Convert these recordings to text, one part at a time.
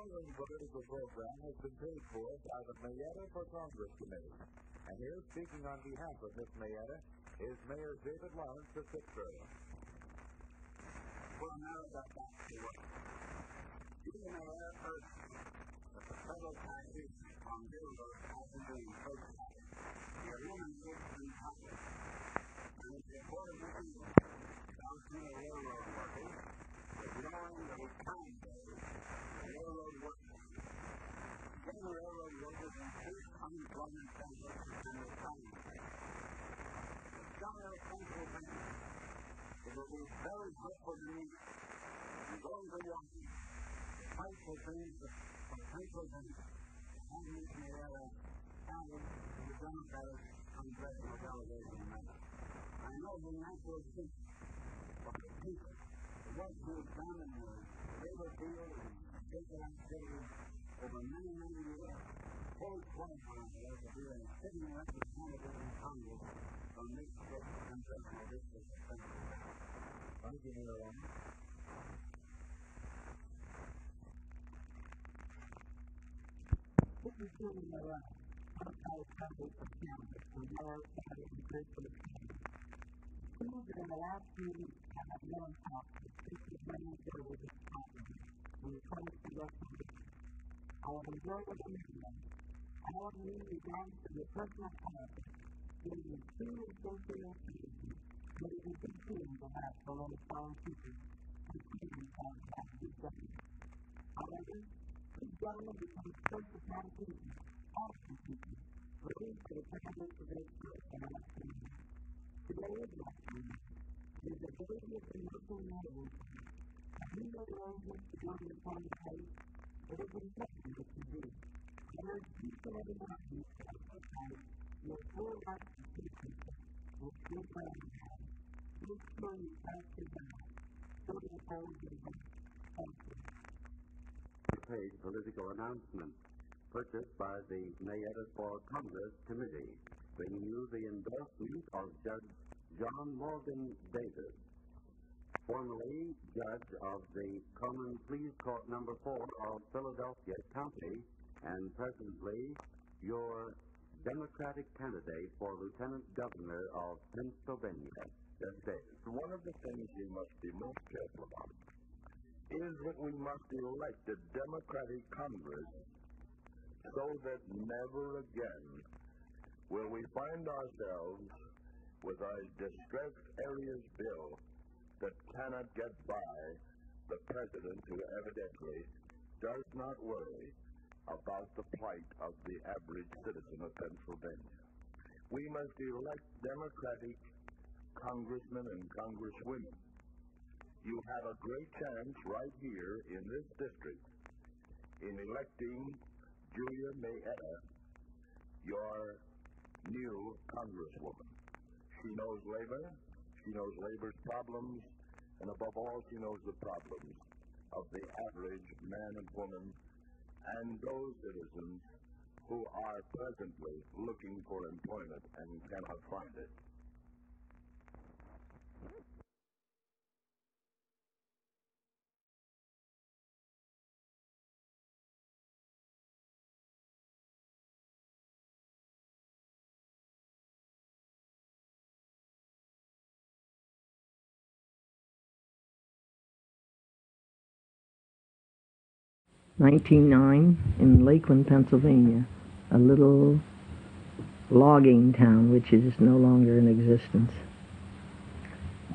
following political program has been paid for by the Maietta for Congress Committee. And here, speaking on behalf of Ms. Maietta, is Mayor David Lawrence of Pittsburgh. Well, now I got back to work. Julia Maietta urged that the federal taxes on railroads hasn't been imposed on it. The eliminated in Congress. And it's reported that California railroad workers is lowering the time days for railroad workers. Then the railroad workers increase unemployment benefits and the time days. The governor of Pennsylvania, it will be very helpful to me in going to Washington to fight for things for Pennsylvania and Ms. Maietta added to the Democratic congressional delegation member. I know the natural thinking of the people who want to examine the labor field and state activities over many, many years fully qualified to be a sitting elected candidate in Congress from this state congressional district of Pennsylvania. Thank you, Mayor Lawrence. This is Julia Maietta. Outside candidate for Congress from Lower County and Pittsburgh County. In the last few weeks, I have known how to speak with many of this property in the 20th congressional district. I have enjoyed what I'm doing. All of you, regardless of your personal politics, gave me two associated activities that is a big deal perhaps for all the foreign people who claim themselves to have good government. However, good government becomes first of all people, all people, waiting for the candidates of their state and election. Today is election day. It is a day of the local revolution. Have you made arrangements to go to the polling place? It is important that you do. I urge each and every one of you to exercise your full right to citizenship with good government. Make sure you cast your ballot. Go to the polls and vote. Thank you. Paid political announcement purchased by the Maietta for Congress Committee, bringing you the endorsement of Judge John Morgan Davis, formerly Judge of the Common Pleas Court No. 4 of Philadelphia County, and presently your Democratic candidate for Lieutenant Governor of Pennsylvania. Judge Davis. One of the things we must be most careful about is that we must elect a Democratic Congress so that never again will we find ourselves with a distressed areas bill that cannot get by the president who evidently does not worry about the plight of the average citizen of Pennsylvania. We must elect Democratic congressmen and congresswomen. You have a great chance right here in this district in electing Julia Maietta, your new congresswoman. She knows labor, she knows labor's problems, and above all, she knows the problems of the average man and woman and those citizens who are presently looking for employment and cannot find it. In Lakeland, Pennsylvania, a little logging town which is no longer in existence.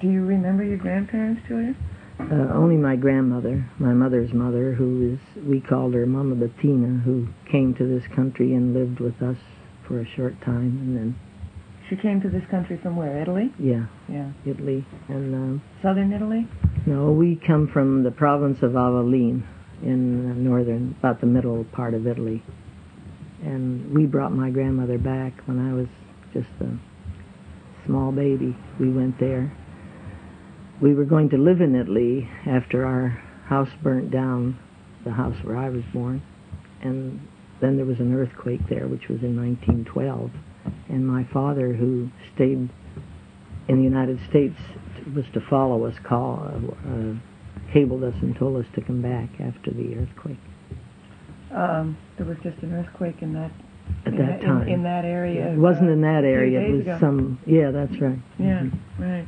Do you remember your grandparents, Julia? Only my grandmother, my mother's mother, we called her Mama Bettina, who came to this country and lived with us for a short time, and then... She came to this country from where, Italy? Yeah, yeah. Italy. And Southern Italy? No, we come from the province of Avellino in northern, about the middle part of Italy. And we brought my grandmother back when I was just a small baby. We went there. We were going to live in Italy after our house burnt down, the house where I was born. And then there was an earthquake there, which was in 1912. And my father, who stayed in the United States, was to follow us, cabled us and told us to come back after the earthquake. There was just an earthquake in that at that time. In that area. It wasn't in that area. It was ago. some. Yeah, that's right. Yeah, right.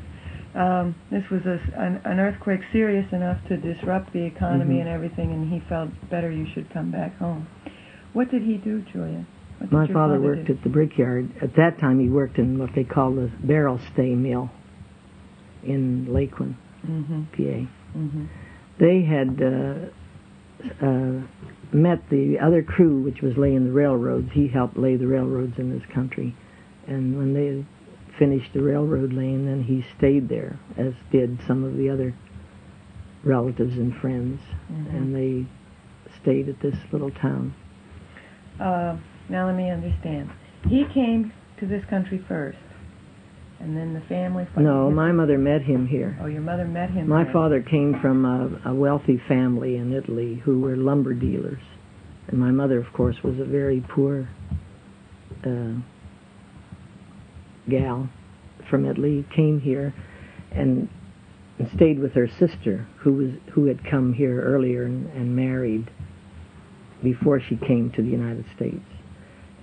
This was an earthquake serious enough to disrupt the economy and everything, and he felt better you should come back home. What did he do, Julia? What did My your father worked do? at the brickyard. At that time, he worked in what they call the barrel stay mill in Lakeland, PA. They had met the other crew, which was laying the railroads. He helped lay the railroads in this country. And when they finished the railroad laying, then he stayed there, as did some of the other relatives and friends. And they stayed at this little town. Now let me understand. He came to this country first, and then the family... No, my mother met him here. Oh, your mother met him My here. father came from a wealthy family in Italy who were lumber dealers. And my mother, of course, was a very poor gal from Italy, came here and stayed with her sister, who had come here earlier and married before she came to the United States.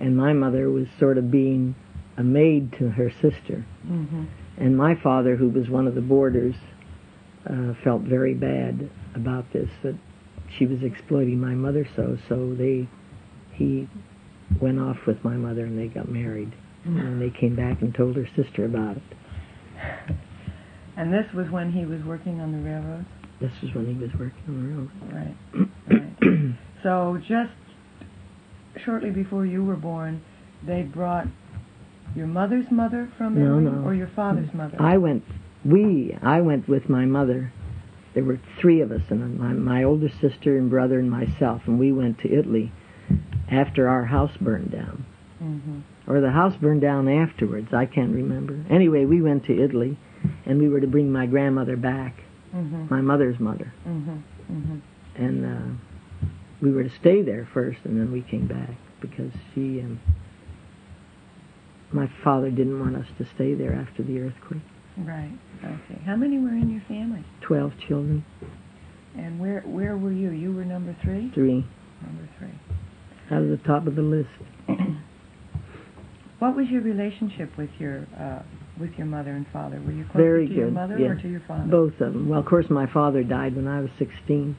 And my mother was sort of being a maid to her sister. And my father, who was one of the boarders, felt very bad about this, that she was exploiting my mother so he went off with my mother and they got married. And they came back and told her sister about it. And this was when he was working on the railroads? This was when he was working on the railroad. Right. So just shortly before you were born, they brought your mother's mother from Italy? No. Or your father's mother? I went with my mother. There were three of us, and my older sister and brother and myself, and we went to Italy after our house burned down. Or the house burned down afterwards, I can't remember. Anyway, we went to Italy, and we were to bring my grandmother back, my mother's mother. And we were to stay there first, and then we came back, because my father didn't want us to stay there after the earthquake. Right, okay. How many were in your family? 12 children. And where were you? You were number 3? 3. Number 3. Out of the top of the list. What was your relationship with your mother and father? Were you closer Very to your good, mother yeah. or to your father? Both of them. Well, of course, my father died when I was 16.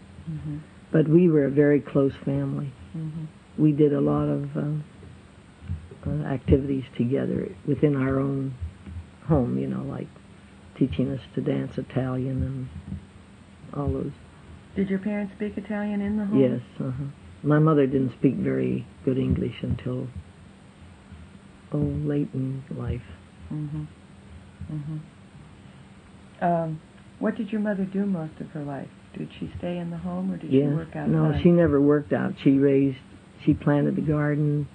But we were a very close family. We did a lot of activities together within our own home, like teaching us to dance Italian and all those. Did your parents speak Italian in the home? Yes. My mother didn't speak very good English until late in life. What did your mother do most of her life? Did she stay in the home, or did she work outside? No, she never worked out. She planted the garden.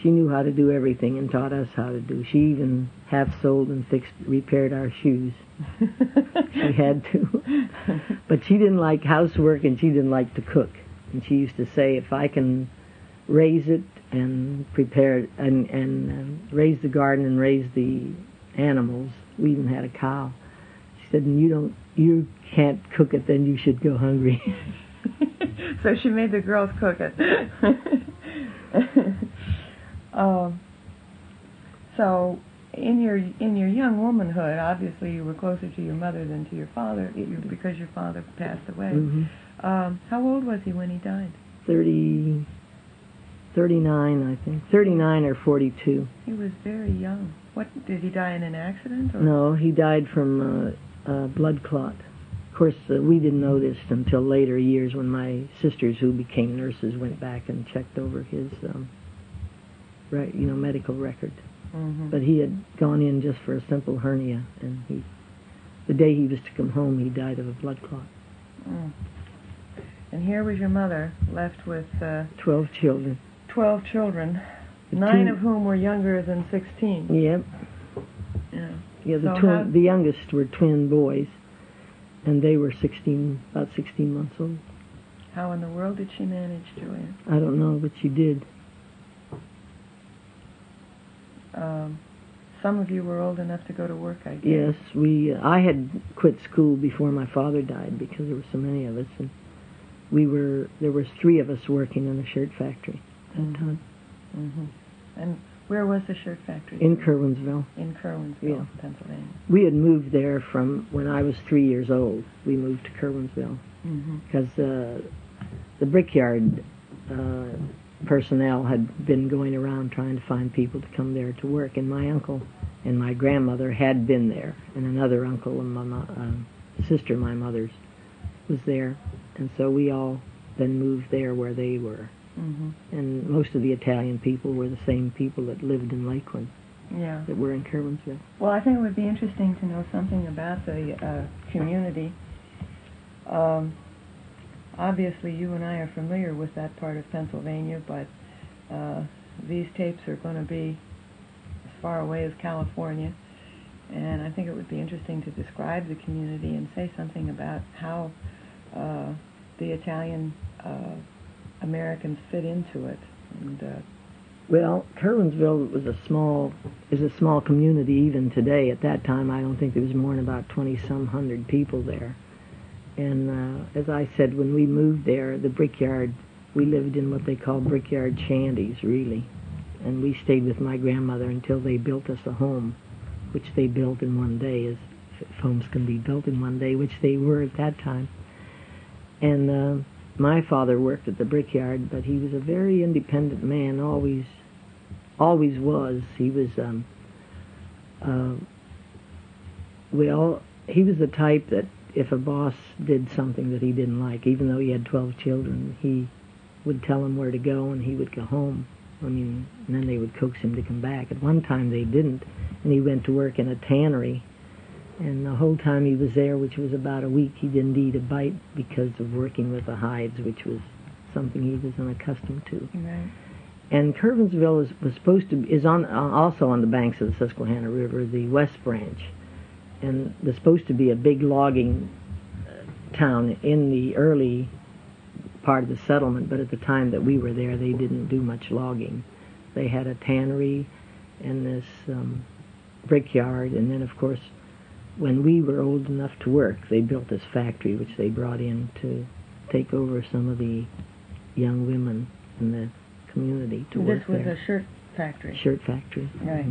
She knew how to do everything and taught us how to do. She even half-soled and repaired our shoes. She had to. But she didn't like housework, and she didn't like to cook. And she used to say, if I can raise it and prepare it and raise the garden and raise the animals, we even had a cow. She said, you can't cook it, then you should go hungry. So she made the girls cook it. So in your young womanhood, obviously you were closer to your mother than to your father, because your father passed away. How old was he when he died? 39, I think. 39 or 42. He was very young. What, did he die in an accident? Or? No, he died from blood clot. Of course, we didn't know this until later years, when my sisters, who became nurses, went back and checked over his medical record. But he had gone in just for a simple hernia, and the day he was to come home, he died of a blood clot. And here was your mother, left with 12 children. 12 children, 9 of whom were younger than 16. Yep. Yeah. The youngest were twin boys, and they were about 16 months old. How in the world did she manage, Julia? I don't know, but she did. Some of you were old enough to go to work, I guess. Yes, I had quit school before my father died, because there were so many of us, and there was 3 of us working in the shirt factory at the time. Mm-hmm. And where was the shirt factory? In Curwensville. In Curwensville, Pennsylvania. We had moved there from when I was 3 years old. We moved to Curwensville because the brickyard personnel had been going around trying to find people to come there to work, and my uncle and my grandmother had been there, and another uncle and my sister, my mother's, was there, and so we all then moved there where they were. And most of the Italian people were the same people that lived in Lakeland, that were in Curwensville. Well, I think it would be interesting to know something about the community. Obviously, you and I are familiar with that part of Pennsylvania, but these tapes are going to be as far away as California, and I think it would be interesting to describe the community and say something about how the Italian Americans fit into it. And, well, Curwensville is a small community even today. At that time, I don't think there was more than about 20-some hundred people there. And as I said, when we moved there, the brickyard, we lived in what they call brickyard shanties, really. And we stayed with my grandmother until they built us a home, which they built in one day, as homes can be built in one day, which they were at that time. And my father worked at the brickyard, but he was a very independent man, always was. He was, he was the type that if a boss did something that he didn't like, even though he had 12 children, he would tell him where to go and he would go home. And then they would coax him to come back. At one time they didn't, and he went to work in a tannery. And the whole time he was there, which was about a week, he didn't eat a bite because of working with the hides, which was something he was unaccustomed to. Right. And Curwensville is also on the banks of the Susquehanna River, the West Branch, and was supposed to be a big logging town in the early part of the settlement. But at the time that we were there, they didn't do much logging. They had a tannery and this brickyard, and then of course, when we were old enough to work, they built this factory which they brought in to take over some of the young women in the community to work there. This was a shirt factory. Shirt factory. Right.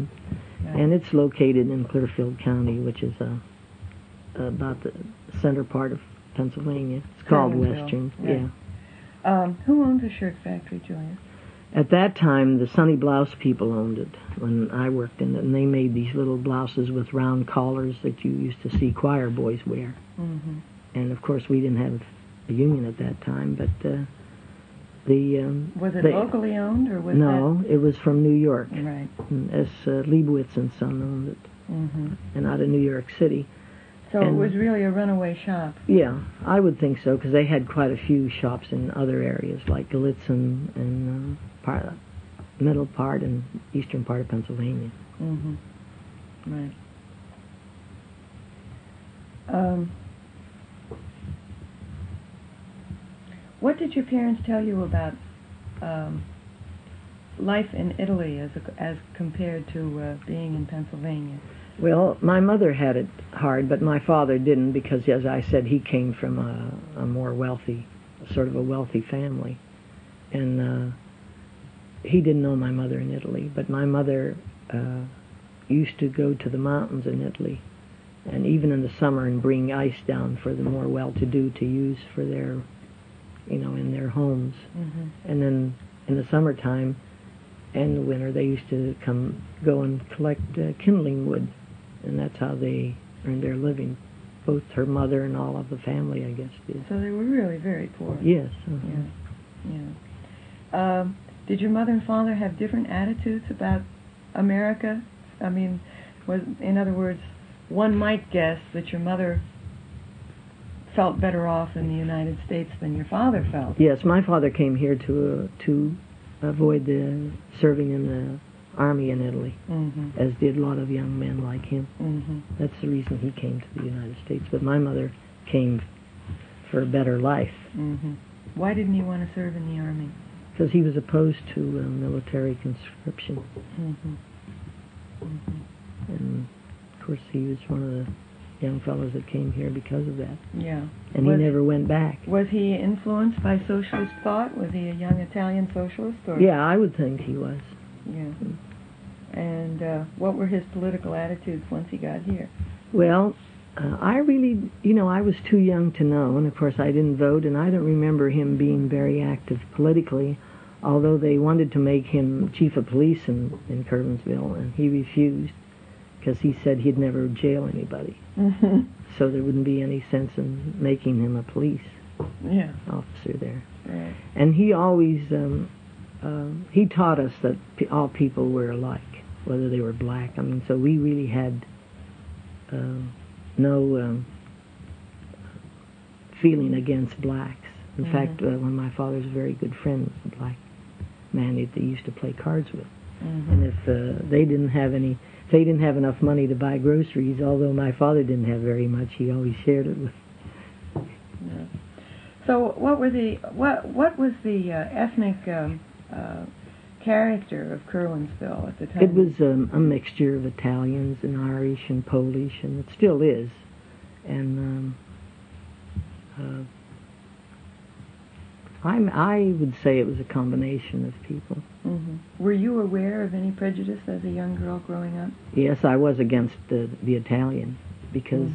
Right. And it's located in Clearfield County, which is about the center part of Pennsylvania. It's called Western. Right. Yeah. Who owned the shirt factory, Julia? At that time, the Sunny Blouse people owned it when I worked in it, and they made these little blouses with round collars that you used to see choir boys wear. And of course, we didn't have a union at that time, but was it locally owned, or was no? It was from New York. Right. S. Leibowitz and Son owned it, and out of New York City. So it was really a runaway shop. Yeah, I would think so, because they had quite a few shops in other areas, like Gallitzin and middle part and eastern part of Pennsylvania. Right. What did your parents tell you about life in Italy as compared to being in Pennsylvania? Well, my mother had it hard, but my father didn't, because, as I said, he came from a more wealthy, sort of a wealthy family. And he didn't know my mother in Italy, but my mother used to go to the mountains in Italy, and even in the summer, and bring ice down for the more well-to-do to use for their, in their homes. And then in the summertime and the winter, they used to go and collect kindling wood, and that's how they earned their living. Both her mother and all of the family, I guess, did. So they were really very poor. Yes. Yeah. Did your mother and father have different attitudes about America? I mean, in other words, one might guess that your mother felt better off in the United States than your father felt. Yes, my father came here to avoid the serving in the army in Italy, as did a lot of young men like him. That's the reason he came to the United States. But my mother came for a better life. Why didn't he want to serve in the army? Because he was opposed to military conscription. And of course he was one of the young fellows that came here because of that. Yeah. And he never went back. Was he influenced by socialist thought? Was he a young Italian socialist? Or? Yeah, I would think he was. Yeah. And what were his political attitudes once he got here? Well, I really, I was too young to know, and of course I didn't vote, and I don't remember him being very active politically, although they wanted to make him chief of police in Curwensville, and he refused, because he said he'd never jail anybody. Mm-hmm. So there wouldn't be any sense in making him a police officer there. Right. And he always, he taught us that all people were alike, whether they were black. I mean, so we really had no feeling against blacks. In fact, one of my father's very good friends was a black man that they used to play cards with. Mm-hmm. And if they didn't have enough money to buy groceries, although my father didn't have very much, he always shared it with. Yeah. So what was the ethnic character of Curwensville at the time? It was a mixture of Italians and Irish and Polish, and it still is. And I would say it was a combination of people. Mm-hmm. Were you aware of any prejudice as a young girl growing up? Yes, I was against the Italian, because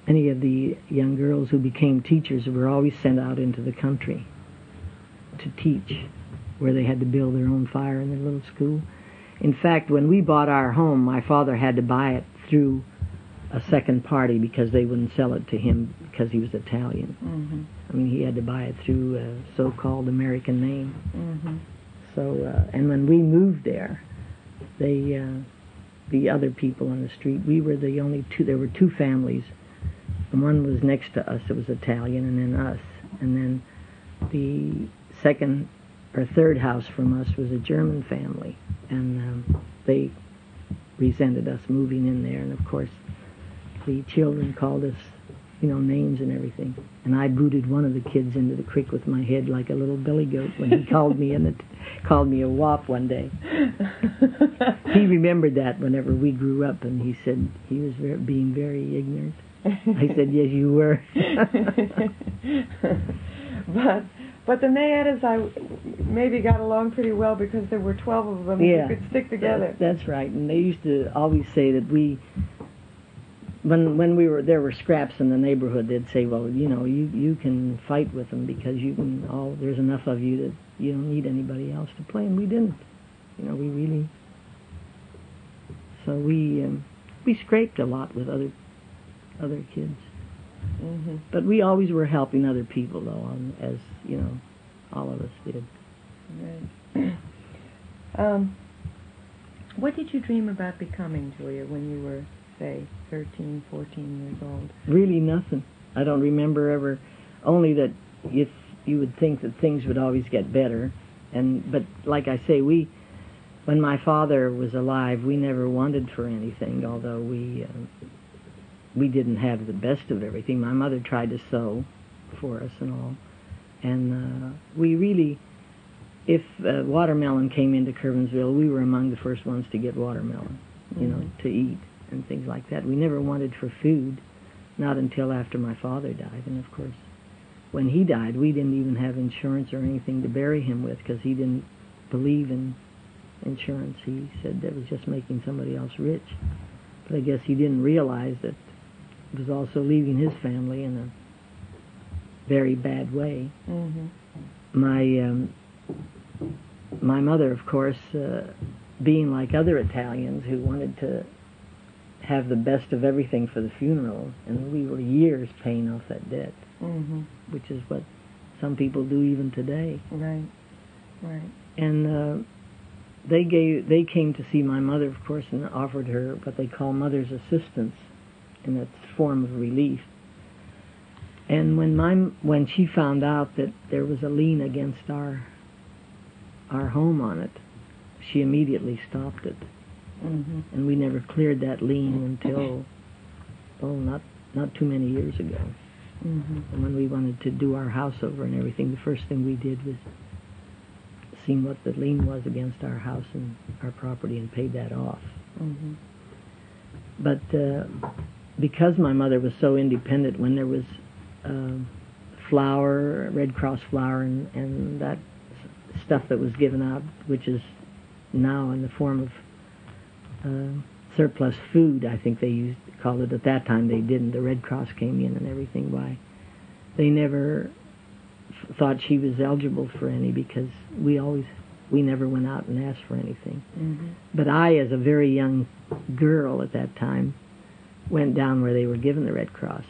any of the young girls who became teachers were always sent out into the country to teach, where they had to build their own fire in their little school. In fact, when we bought our home, my father had to buy it through a second party because they wouldn't sell it to him because he was Italian. Mm-hmm. I mean, he had to buy it through a so-called American name. Mm-hmm. So, and when we moved there, the other people on the street, we were the only two. There were two families. And one was next to us, it was Italian, and then us. And then the second or third house from us was a German family. And they resented us moving in there. And of course, the children called us, names and everything. And I booted one of the kids into the creek with my head like a little billy goat when he called me called me a wop one day. He remembered that whenever we grew up, and he said he was being very ignorant. I said, yes, you were. But the Maiettas maybe got along pretty well because there were 12 of them who could stick together. That's right. And they used to always say that when we were, there were scraps in the neighborhood, they'd say, well, you can fight with them because there's enough of you that you don't need anybody else to play. And we didn't. We really. So we scraped a lot with other kids. Mm-hmm. But we always were helping other people, though, as all of us did. Right. What did you dream about becoming, Julia, when you were, say, 13, 14 years old? Really nothing. I don't remember ever, only that if you would think that things would always get better. But like I say, when my father was alive, we never wanted for anything, although we didn't have the best of everything. My mother tried to sew for us and all. And we really, if watermelon came into Curwensville, we were among the first ones to get watermelon, to eat and things like that. We never wanted for food, not until after my father died. And of course, when he died, we didn't even have insurance or anything to bury him with because he didn't believe in insurance. He said that was just making somebody else rich. But I guess he didn't realize that it was also leaving his family in a very bad way. Mm-hmm. My mother, of course, being like other Italians who wanted to have the best of everything for the funeral, and we were years paying off that debt, which is what some people do even today. Right. And they came to see my mother, of course, and offered her what they call mother's assistance, in its form of relief. And when she found out that there was a lien against our home on it, she immediately stopped it. Mm-hmm. And we never cleared that lien until, not too many years ago. Mm-hmm. And when we wanted to do our house over and everything, the first thing we did was see what the lien was against our house and our property and paid that off. Mm-hmm. But because my mother was so independent, when there was flour, Red Cross flour, and that stuff that was given out, which is now in the form of surplus food, I think they called it. At that time they didn't. The Red Cross came in and everything. Why? They never thought she was eligible for any, because we never went out and asked for anything. Mm-hmm. But I, as a very young girl at that time, went down where they were given the Red Cross,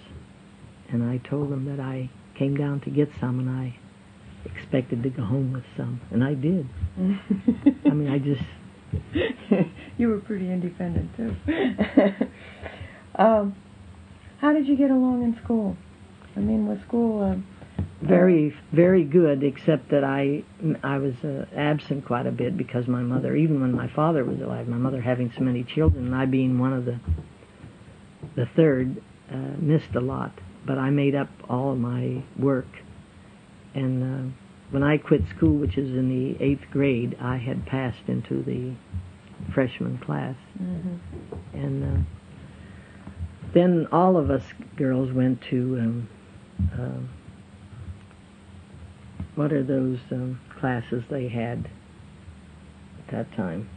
and I told them that I came down to get some, and I expected to go home with some, and I did. I mean, I just... You were pretty independent, too. How did you get along in school? I mean, was school... Very, very good, except that I was absent quite a bit because my mother, even when my father was alive, my mother having so many children, and I being one of the third, missed a lot. But I made up all of my work. And when I quit school, which is in the 8th grade, I had passed into the freshman class. Mm-hmm. And then all of us girls went to... what are those classes they had at that time?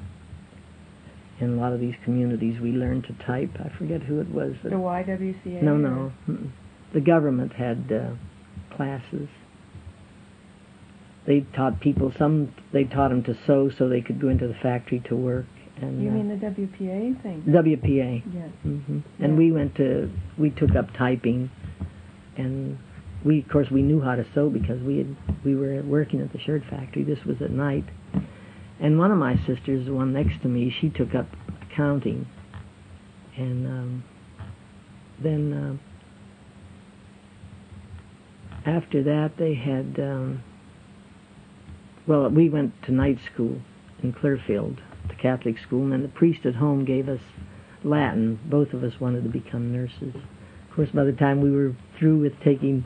In a lot of these communities, we learned to type. I forget who it was. The YWCA? No. The government had classes. They taught people, they taught them to sew so they could go into the factory to work. And, you mean the WPA thing? WPA. Yes. Mm-hmm. And we took up typing, and of course, we knew how to sew because we were working at the shirt factory. This was at night. And one of my sisters, the one next to me, she took up accounting. And then after that, they had... well, we went to night school in Clearfield, the Catholic school, and then the priest at home gave us Latin. Both of us wanted to become nurses. Of course, by the time we were through with taking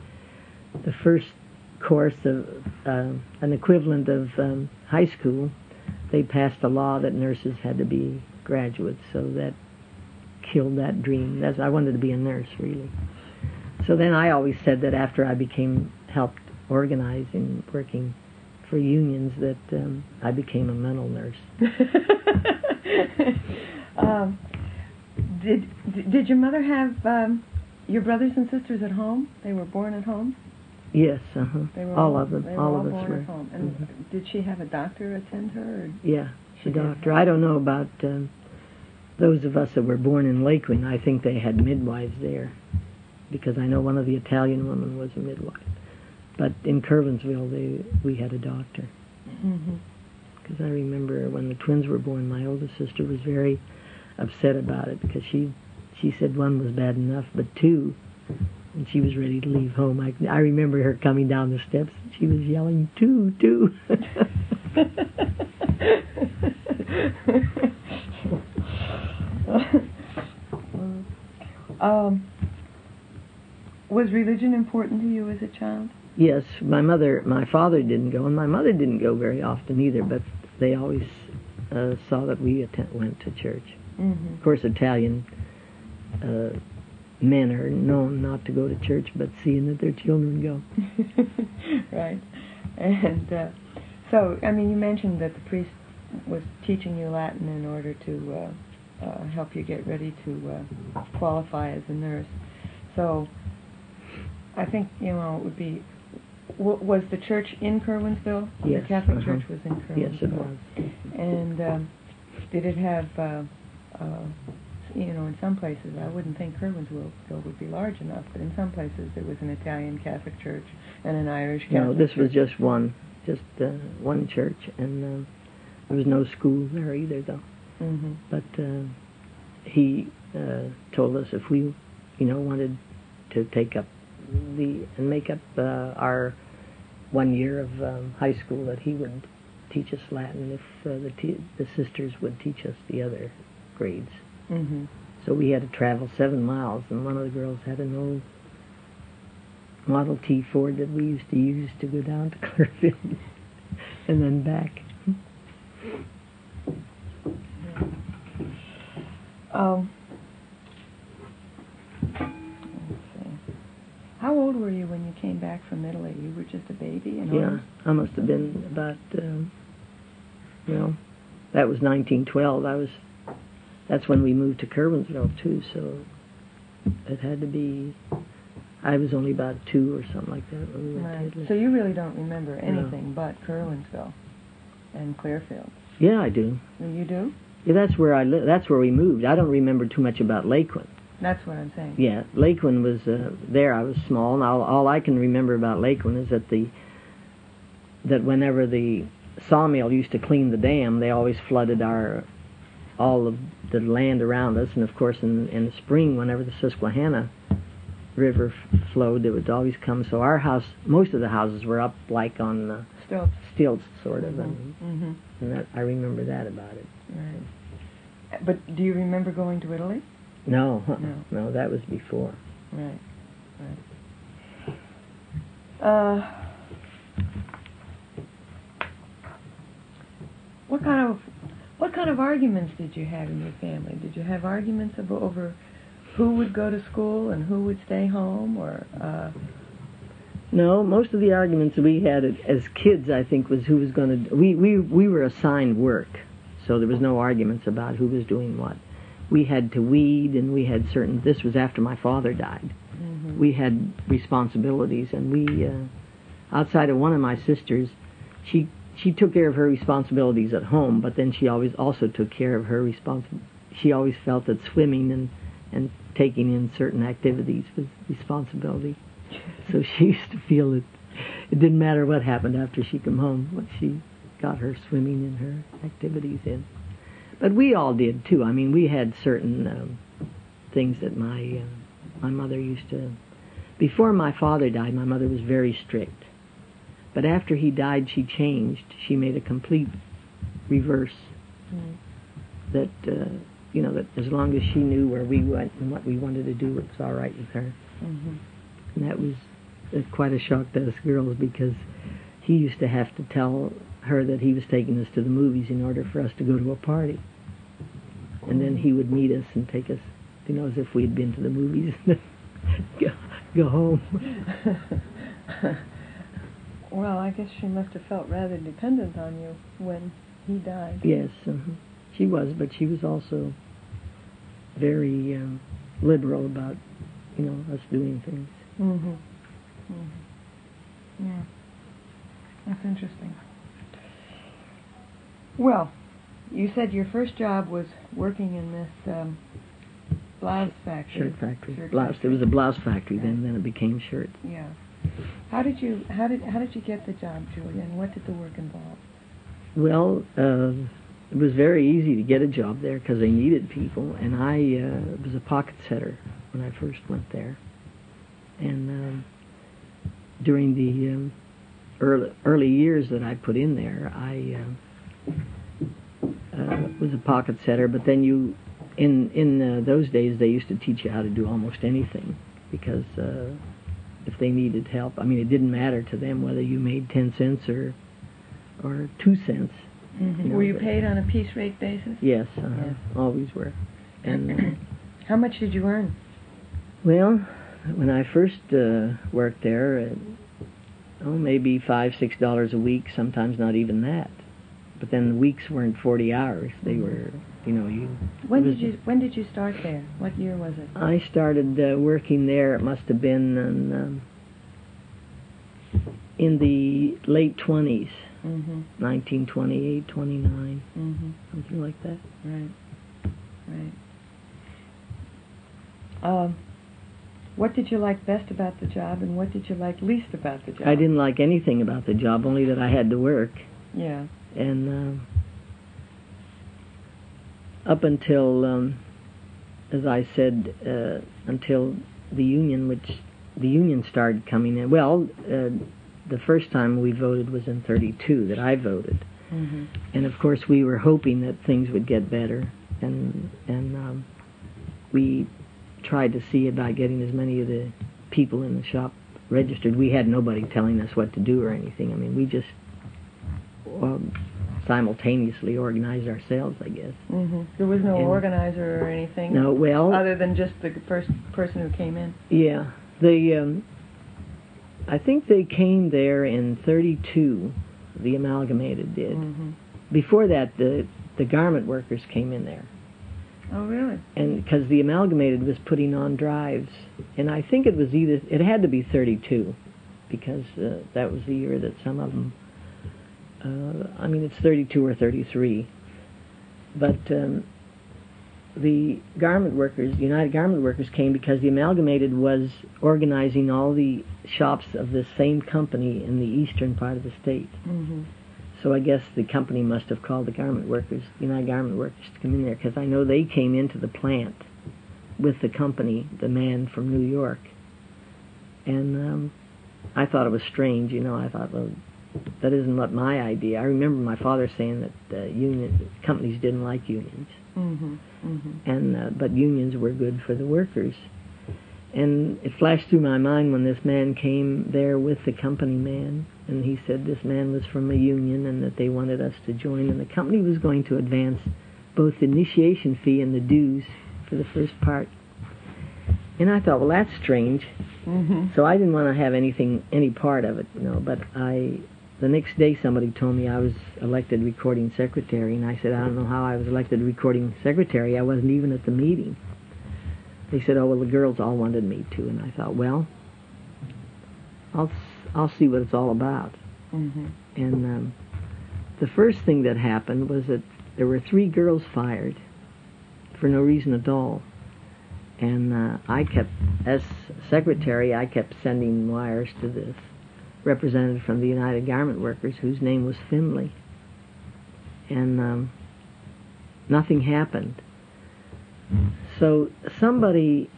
the first course of an equivalent of high school, they passed a law that nurses had to be graduates, so that killed that dream. I wanted to be a nurse, really. So then I always said that after I helped organize and working for unions, that I became a mental nurse. Did your mother have your brothers and sisters at home? They were born at home? Yes, all of them. They were all of us born were. at home. And did she have a doctor attend her? Or yeah, a doctor. I don't know about those of us that were born in Lakeland. I think they had midwives there, because I know one of the Italian women was a midwife. But in Curwensville, we had a doctor. Because I remember when the twins were born, my oldest sister was very upset about it, because she said one was bad enough, but two, and she was ready to leave home. I remember her coming down the steps, and she was yelling, two. Was religion important to you as a child? Yes, my father didn't go, and my mother didn't go very often either, but they always saw that we went to church. Mm-hmm. Of course, Italian men are known not to go to church, but seeing that their children go. Right. And so, I mean, you mentioned that the priest was teaching you Latin in order to help you get ready to qualify as a nurse. So, I think, it would be... Was the church in Curwensville? Yes. The Catholic Church was in Curwensville. Yes, it was. And did it have... in some places, I wouldn't think Curwensville would be large enough, but in some places there was an Italian Catholic church and an Irish Catholic church. No, this was just one church, and there was no school there either, though. Mm-hmm. But he told us if we, wanted to take up make up our 1 year of high school, that he would teach us Latin if the sisters would teach us the other grades. Mm-hmm. So we had to travel 7 miles, and one of the girls had an old Model T Ford that we used to use to go down to Clearfield and then back. How old were you when you came back from Italy? You were just a baby? Yeah, I must have been about, that was 1912. That's when we moved to Curwensville, too, so it had to be, I was only about 2 or something like that when we went to Italy. So you really don't remember anything but Curwensville and Clearfield? Yeah, I do. You do? Yeah, that's where I lived. That's where we moved. I don't remember too much about Lakeland. That's what I'm saying. Yeah, Lakeland was there. I was small, and all I can remember about Lakeland is that whenever the sawmill used to clean the dam, they always flooded all of the land around us. And of course, in the spring, whenever the Susquehanna River flowed, it would always come. So our house, most of the houses were up like on stilts, sort of, and that I remember that about it. Right. But do you remember going to Italy? No, that was before. Right. What kind of arguments did you have in your family? Did you have arguments over who would go to school and who would stay home, or? No, most of the arguments we had as kids, I think, was who was going to. We were assigned work, so there was no arguments about who was doing what. We had to weed, and we had certain. This was after my father died. We had responsibilities, and we, outside of one of my sisters, she took care of her responsibilities at home, but then she always also took care of her She always felt that swimming and taking in certain activities was responsibility. So she used to feel that it didn't matter what happened after she came home, but she got her swimming and her activities in. But we all did, too. I mean, we had certain things that my mother used to... Before my father died, my mother was very strict. But after he died, she changed. She made a complete reverse. That, that as long as she knew where we went and what we wanted to do, it was all right with her. And that was quite a shock to us girls, because he used to have to tell her that he was taking us to the movies in order for us to go to a party. And then he would meet us and take us, as if we had been to the movies, and go home. Well, I guess she must have felt rather dependent on you when he died. Yes, she was, but she was also very liberal about, us doing things. Yeah, that's interesting. Well, you said your first job was working in this blouse factory. Shirt factory. It was a blouse factory then it became shirts. Yeah. How did you get the job, Julia, and what did the work involve? Well, it was very easy to get a job there because they needed people, and I was a pocket setter when I first went there. And during the early years that I put in there, I was a pocket setter. But then in those days, they used to teach you how to do almost anything, because if they needed help, I mean, it didn't matter to them whether you made 10 cents or 2 cents. Were you paid on a piece rate basis? Yes, always were. And how much did you earn? Well, when I first worked there, maybe $5, $6 a week, sometimes not even that. But then the weeks weren't 40 hours. They were, When did you start there? What year was it? I started working there, it must have been in the late 20s, 1928, 29, something like that. Right. What did you like best about the job, and what did you like least about the job? I didn't like anything about the job, only that I had to work. Yeah. And up until, as I said, until the union started coming in. Well, the first time we voted was in 32, that I voted. And of course we were hoping that things would get better, and we tried to see about getting as many of the people in the shop registered. We had nobody telling us what to do or anything. I mean, we just simultaneously organized ourselves, I guess. There was no organizer or anything? No, well... Other than just the first person who came in? Yeah. I think they came there in 32, the Amalgamated did. Mm-hmm. Before that, the garment workers came in there. Oh, really? And because the Amalgamated was putting on drives. And I think it was it had to be 32, because that was the year that some of them, I mean, it's 32 or 33. But the garment workers, United Garment Workers, came because the Amalgamated was organizing all the shops of the same company in the eastern part of the state. Mm-hmm. So I guess the company must have called the garment workers, United Garment Workers, to come in there, because I know they came into the plant with the company, the man from New York. And I thought it was strange, I thought, well, that isn't what my idea. I remember my father saying that companies didn't like unions. Mm-hmm. Mm-hmm. And but unions were good for the workers. And it flashed through my mind when this man came there with the company man, and he said this man was from a union and that they wanted us to join, and the company was going to advance both the initiation fee and the dues for the first part. And I thought, well, that's strange. Mm-hmm. So I didn't want to have any part of it, but the next day somebody told me I was elected recording secretary, and I said, I don't know how I was elected recording secretary. I wasn't even at the meeting. They said, oh, well, the girls all wanted me to, and I thought, well, I'll see what it's all about. Mm-hmm. And the first thing that happened was that there were 3 girls fired for no reason at all. And as secretary, I kept sending wires to this representative from the United Garment Workers, whose name was Finley. And nothing happened. So somebody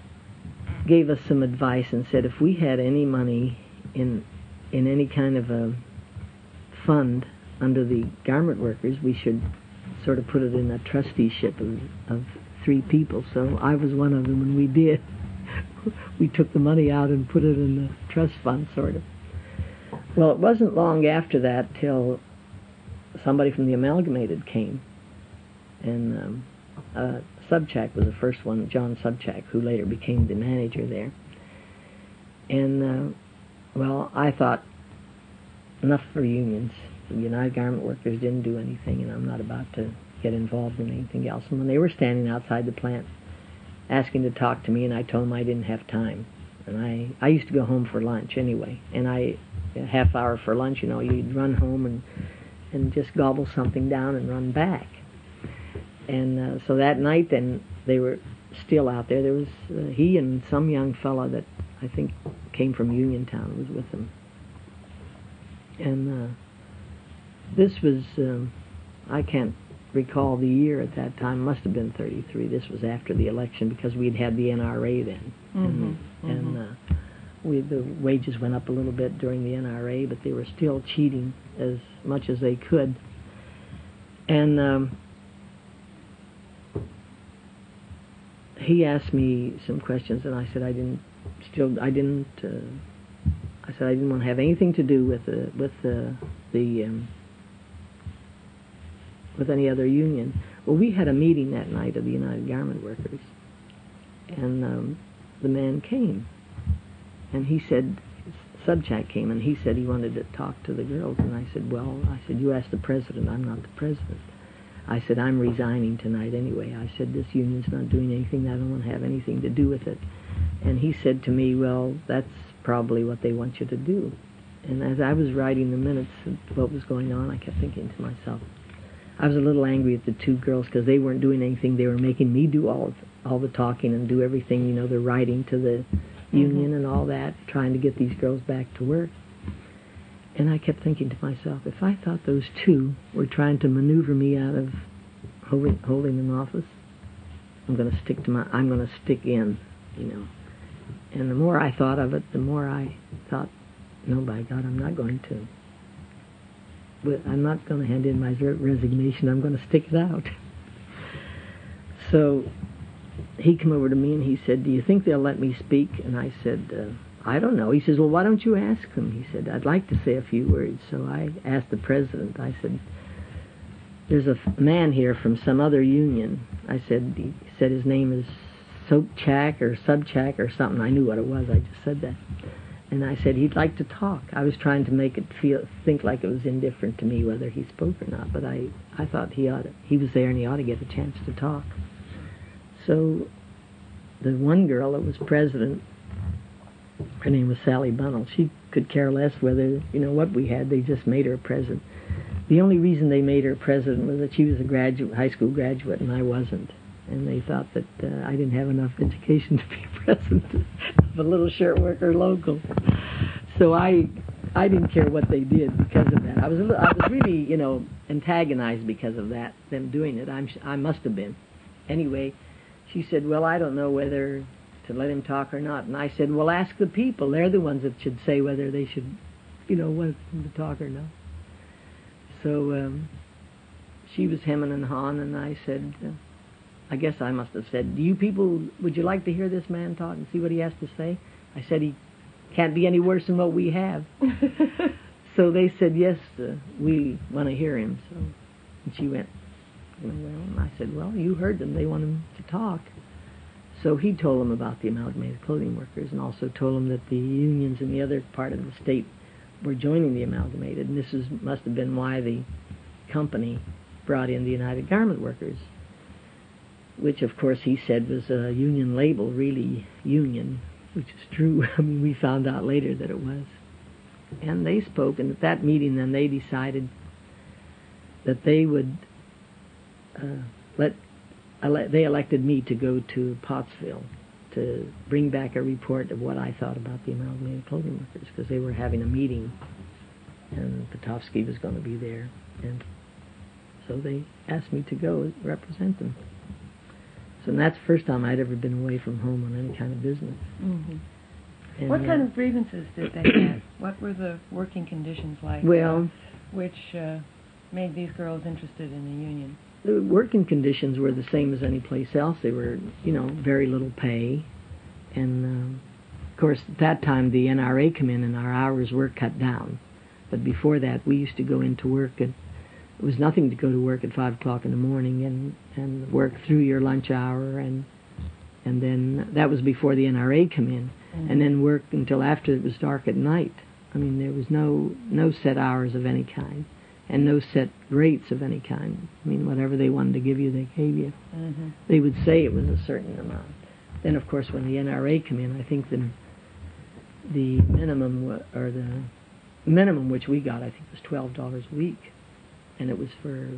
gave us some advice and said if we had any money in any kind of a fund under the garment workers, we should sort of put it in a trusteeship of 3 people. So I was one of them, and we did. We took the money out and put it in the trust fund, sort of. Well, it wasn't long after that till somebody from the Amalgamated came, and Subchak was the first one, John Subchak, who later became the manager there. And, well, I thought, enough for unions. The United Garment Workers didn't do anything, and I'm not about to get involved in anything else. And when they were standing outside the plant asking to talk to me, and I told them I didn't have time. And I used to go home for lunch anyway, and a half hour for lunch, you'd run home and just gobble something down and run back. And so that night, then, they were still out there. There was he and some young fella that I think came from Uniontown was with them. And this was, I can't recall the year at that time. Must have been 33. This was after the election, because we'd had the NRA then. Mm-hmm. And the wages went up a little bit during the NRA, but they were still cheating as much as they could. And he asked me some questions, and I said I didn't want to have anything to do with any other union. Well, we had a meeting that night of the United Garment Workers, and the man came, and he said, Subchak came, and he said he wanted to talk to the girls, and I said, you ask the president, I'm not the president. I said, I'm resigning tonight anyway. I said, this union's not doing anything. I don't want to have anything to do with it. And he said to me, well, that's probably what they want you to do. And as I was writing the minutes of what was going on, I kept thinking to myself, I was a little angry at the 2 girls because they weren't doing anything. They were making me do all the talking and do everything, the writing to the union and all that, trying to get these girls back to work. And I kept thinking to myself, if I thought those 2 were trying to maneuver me out of holding an office, I'm going to stick in, And the more I thought of it, the more I thought, no, by God, I'm not going to. But I'm not going to hand in my resignation. I'm going to stick it out. So he came over to me and he said, do you think they'll let me speak? And I said, I don't know. He says, well, why don't you ask them? He said, I'd like to say a few words. So I asked the president. I said, there's a man here from some other union. He said his name is Sobchak or Subchak or something. I knew what it was. I just said that. And I said he'd like to talk. I was trying to make it think like it was indifferent to me whether he spoke or not, but I thought he was there and he ought to get a chance to talk. So the one girl that was president, her name was Sally Bunnell, she could care less whether, what we had. They just made her president. The only reason they made her president was that she was a high school graduate, and I wasn't. And they thought that I didn't have enough education to be president of a little shirt worker local. So I didn't care what they did because of that. I was really, antagonized because of that, them doing it. I must have been. Anyway, she said, well, I don't know whether to let him talk or not. And I said, well, ask the people. They're the ones that should say whether they should, want him to talk or not. So she was hemming and hawing, and I said, I guess I must have said, you people, would you like to hear this man talk and see what he has to say? I said, he can't be any worse than what we have. So they said, yes, we want to hear him. So, and she went, well, and I said, well, you heard them. They want him to talk. So he told them about the Amalgamated Clothing Workers, and also told them that the unions in the other part of the state were joining the Amalgamated, and this must have been why the company brought in the United Garment Workers, which of course he said was a union label, really union, which is true. I mean, we found out later that it was. And they spoke, and at that meeting then they decided that they would they elected me to go to Pottsville to bring back a report of what I thought about the Amalgamated Clothing Workers, because they were having a meeting, and Petofsky was going to be there, and so they asked me to go represent them. So that's the first time I'd ever been away from home on any kind of business. Mm-hmm. And, what kind of grievances did they have? What were the working conditions like? Well, which made these girls interested in the union? The working conditions were the same as any place else. They were, very little pay. And, of course, at that time, the NRA came in and our hours were cut down. But before that, we used to go into work, and it was nothing to go to work at 5 o'clock in the morning and work through your lunch hour. And then that was before the NRA came in. Mm-hmm. And then work until after it was dark at night. I mean, there was no set hours of any kind. And no set rates of any kind. I mean, whatever they wanted to give you, they gave you. Mm-hmm. They would say it was a certain amount. Then, of course, when the NRA came in, I think the minimum which we got, I think, was $12 a week, and it was for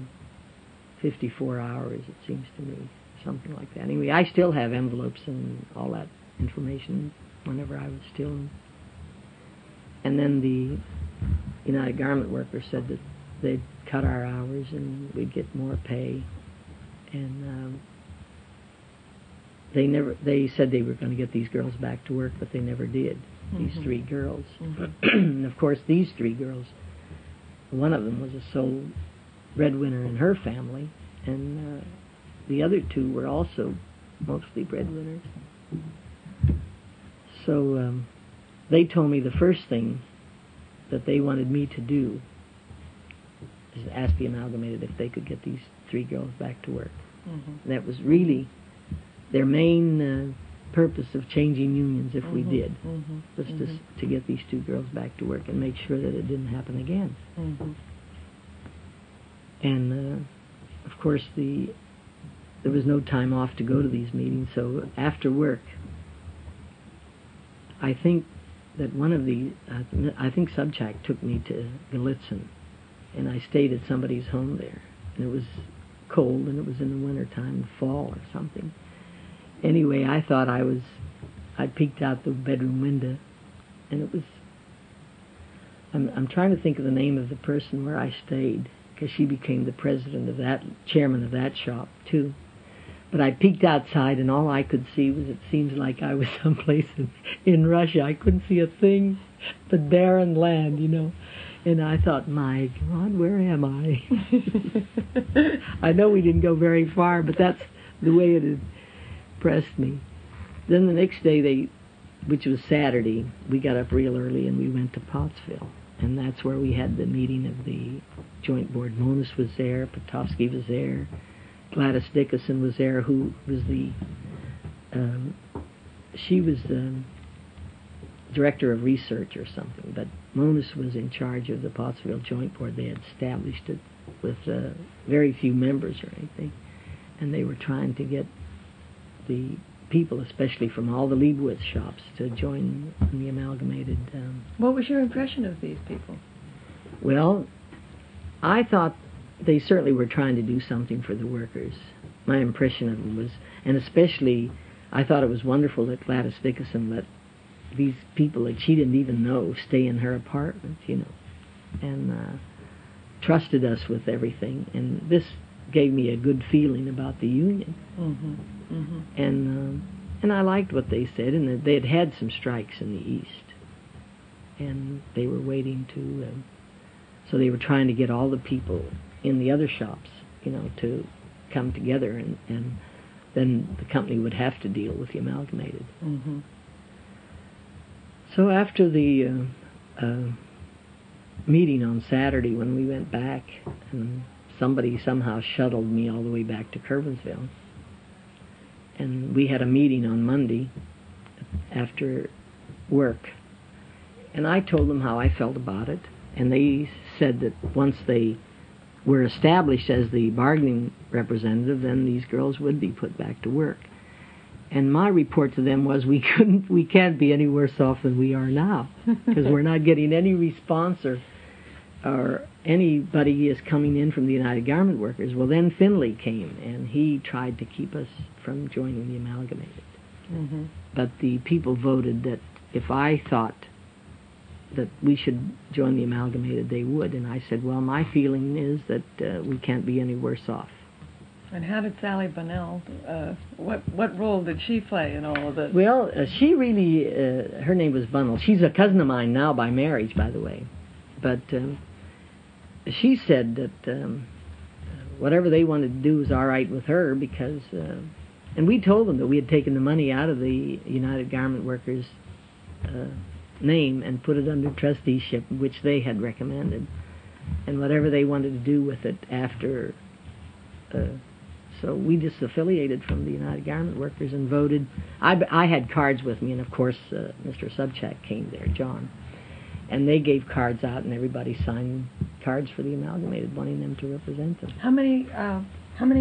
54 hours. It seems to me, something like that. Anyway, I still have envelopes and all that information whenever I was still. And then the United Garment Workers said that they'd cut our hours and we'd get more pay, and they said they were going to get these girls back to work, but they never did. Mm-hmm. These 3 girls. Mm-hmm. And of course these 3 girls, one of them was a sole breadwinner in her family, and the other 2 were also mostly breadwinners. So they told me the first thing that they wanted me to do is ask the Amalgamated if they could get these 3 girls back to work. Mm-hmm. That was really their main purpose of changing unions, if we did, was to get these 2 girls back to work and make sure that it didn't happen again. Mm-hmm. And, of course, there was no time off to go to these meetings, so after work, I think that I think Subchak took me to Gallitzin, and I stayed at somebody's home there. And it was cold, and it was in the winter time, fall or something. Anyway, I thought I peeked out the bedroom window, and it was, I'm trying to think of the name of the person where I stayed, because she became the chairman of that shop, too. But I peeked outside, and all I could see was, it seems like I was someplace in Russia. I couldn't see a thing but barren land, And I thought, my God, where am I? I know we didn't go very far, but that's the way it impressed me. Then the next day, which was Saturday, we got up real early and we went to Pottsville. And that's where we had the meeting of the Joint Board. Monis was there, Petofsky was there, Gladys Dickinson was there, who was she was director of research or something, but Monis was in charge of the Pottsville Joint Board. They had established it with very few members or anything, and they were trying to get the people, especially from all the Leibowitz shops, to join the amalgamated. What was your impression of these people? Well, I thought they certainly were trying to do something for the workers. My impression of them was, and especially, I thought it was wonderful that Gladys Dickinson let these people that she didn't even know stay in her apartment, you know, and trusted us with everything. And this gave me a good feeling about the union. Mm-hmm. Mm-hmm. And I liked what they said, and they had had some strikes in the East, and they were waiting to, so they were trying to get all the people in the other shops, you know, to come together, and then the company would have to deal with the amalgamated. Mm-hmm. So after the meeting on Saturday, when we went back, and somebody somehow shuttled me all the way back to Curwensville, and we had a meeting on Monday after work, and I told them how I felt about it, and they said that once they were established as the bargaining representative, then these girls would be put back to work. And my report to them was we can't be any worse off than we are now, because we're not getting any response or anybody is coming in from the United Garment Workers. Well, then Finley came, and he tried to keep us from joining the amalgamated. Mm-hmm. But the people voted that if I thought that we should join the amalgamated, they would. And I said, well, my feeling is that we can't be any worse off. And how did Sally Bunnell, what role did she play in all of this? Well, she really, her name was Bunnell. She's a cousin of mine now by marriage, by the way. But she said that whatever they wanted to do was all right with her, because, and we told them that we had taken the money out of the United Garment Workers name and put it under trusteeship, which they had recommended, and whatever they wanted to do with it after. So we disaffiliated from the United Garment Workers and voted. I had cards with me, and of course Mr. Subchak came there, John, and they gave cards out, and everybody signed cards for the amalgamated, wanting them to represent them. How many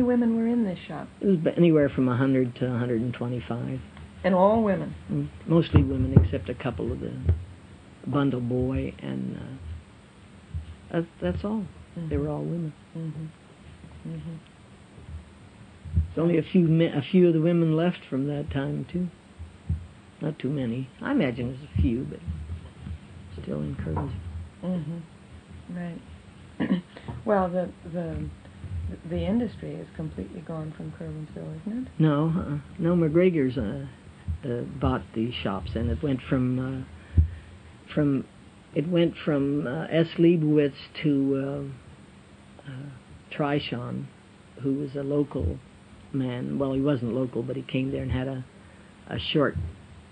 women were in this shop? It was anywhere from 100 to 125. And all women? Mostly women, except a couple of the bundle boy, and that's all. Mm-hmm. They were all women. Mm-hmm. Mm-hmm. There's only a few of the women left from that time, too. Not too many. I imagine there's a few, but still in Curwensville. Mm-hmm. Right. Well, the industry is completely gone from Curwensville, isn't it? No, McGregor's bought these shops, and it went from S. Leibowitz to Trishon, who was a local man. Well, he wasn't local, but he came there and had a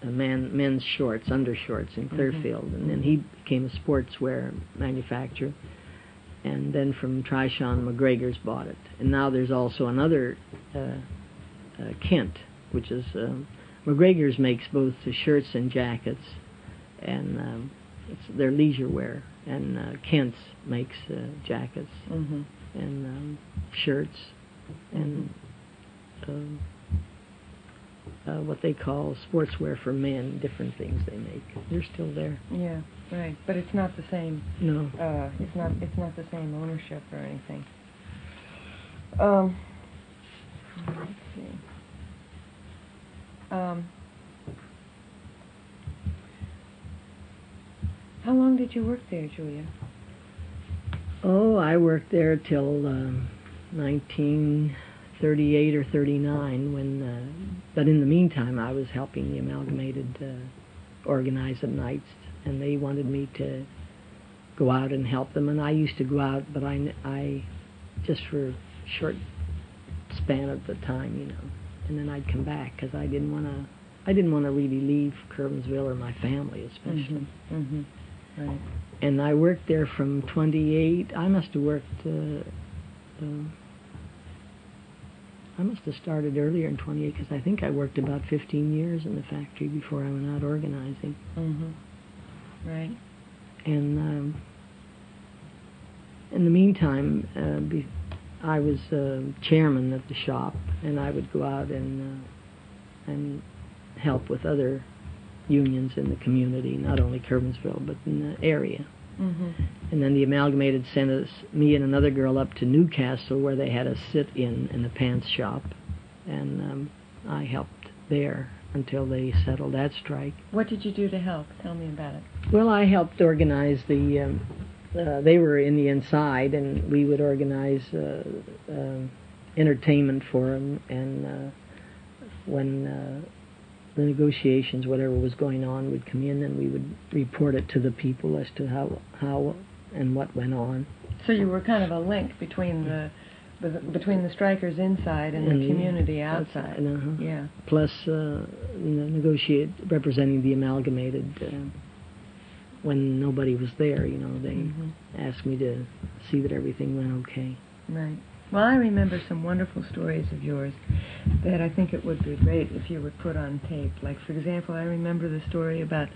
men's shorts, undershorts in Clearfield, and then he became a sportswear manufacturer. And then from Trishon, McGregor's bought it. And now there's also another Kent, which is McGregor's makes both the shirts and jackets, and they're leisure wear. And Kent's makes jackets and shirts and what they call sportswear for men, different things they make. They're still there. Yeah, right. But it's not the same. No. It's not the same ownership or anything. Let's see. How long did you work there, Julia? Oh, I worked there till 1938 or 39, when, but in the meantime I was helping the amalgamated organize at nights, and they wanted me to go out and help them, and I used to go out, but I just for a short span of the time, you know, and then I'd come back, because I didn't want to really leave Curwensville or my family, especially. Right. And I worked there from 28. I must have worked I must have started earlier in 28 because I think I worked about 15 years in the factory before I went out organizing. Mm-hmm. Right. And in the meantime, I was chairman of the shop, and I would go out and help with other unions in the community, not only Curwensville, but in the area. Mm-hmm. And then the Amalgamated sent us, me and another girl, up to Newcastle, where they had a sit-in the pants shop, and I helped there until they settled that strike. What did you do to help? Tell me about it. Well, I helped organize the, they were in the inside, and we would organize entertainment for them, and when the negotiations, whatever was going on, would come in, and we would report it to the people as to how and what went on. So you were kind of a link between the strikers inside and the community outside. Yeah. Plus, representing the Amalgamated when nobody was there. They asked me to see that everything went okay. Right. Well, I remember some wonderful stories of yours that I think it would be great if you would put on tape. Like, for example, I remember the story about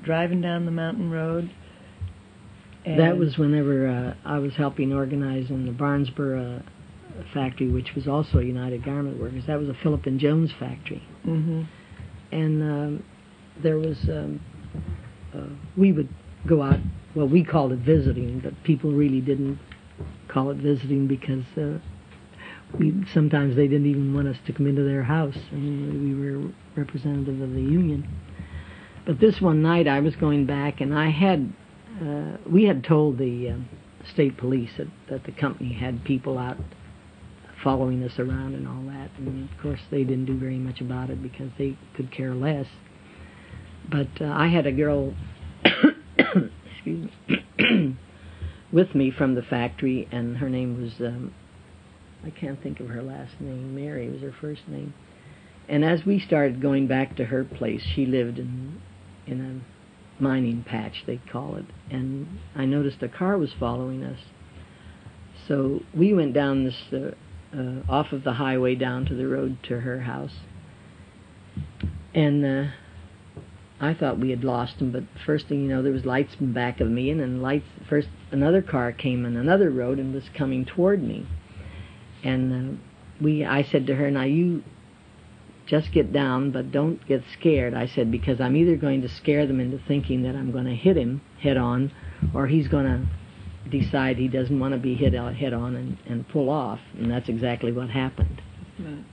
driving down the mountain road. That was whenever I was helping organize in the Barnesboro factory, which was also United Garment Workers. That was a Philip and Jones factory. Mm-hmm. And there was, we would go out, well, we called it visiting, but people really didn't call it visiting because sometimes they didn't even want us to come into their house. I mean, we were representative of the union. But this one night I was going back, and we had told the state police that the company had people out following us around and all that, and of course they didn't do very much about it because they could care less. But I had a girl excuse me with me from the factory, and her name was I can't think of her last name. Mary was her first name. And as we started going back to her place, she lived in a mining patch, they call it, and I noticed a car was following us. So we went down this off of the highway down to the road to her house, and I thought we had lost them, but first thing you know, there was lights in back of me, and then first another car came on another road and was coming toward me. And I said to her, now you just get down, but don't get scared. I said, because I'm either going to scare them into thinking that I'm going to hit him head on, or he's going to decide he doesn't want to be hit head on and pull off. And that's exactly what happened. Right.